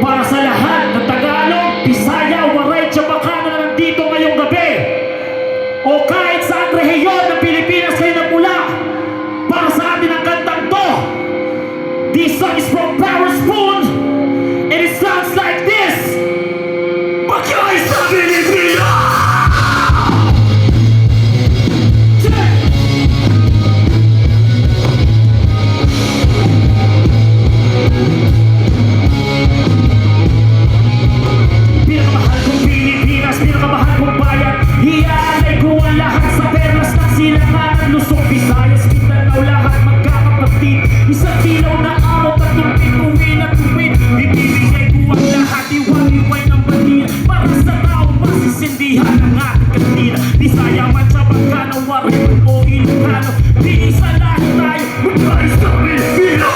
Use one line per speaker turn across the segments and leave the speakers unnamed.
Para sa lahat ng Tagalog, Bisaya, Waray, Chabacano na nandito ngayong gabi, o kahit saan rehiyon ng Pilipinas kayo nagmula, para sa atin ang kantang to. This song is from Power Spoon, and it sounds like this. Magkaya sa Pilipinas! Iaalay ko ang lahat sa perlas ng silangan, Luzon, Visayas, Mindanao, lahat magkakapatid. Isang dilaw na araw, tatlong bituin at tuwid. Ibibigay ko ang lahat, iwag-iway ng bandila, para sa taong masisindihan ng ating kanila. Bisaya man, Chabacano, Waray o Ilocano, pinisa lahat tayo, magkaya sa Pilipinas!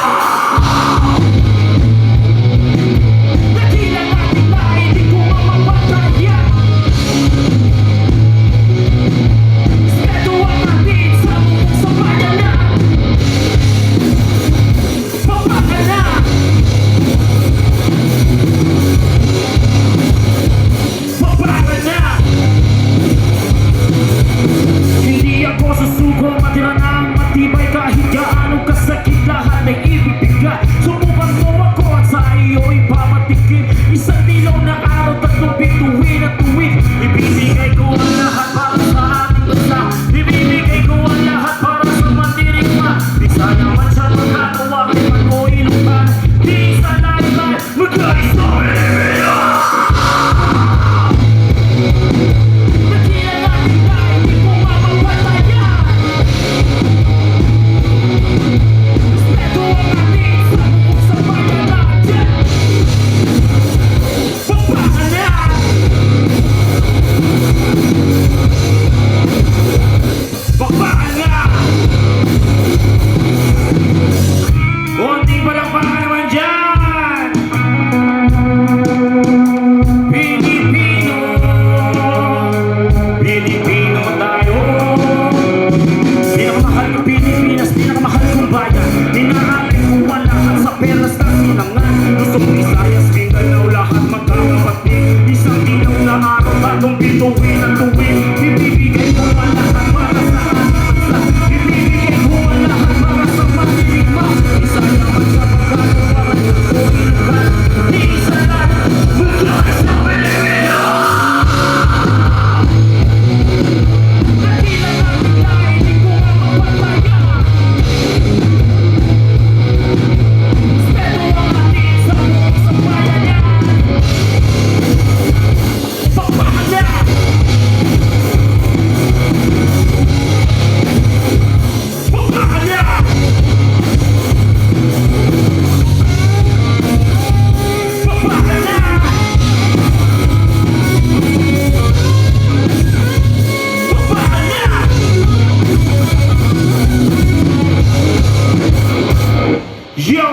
Yo!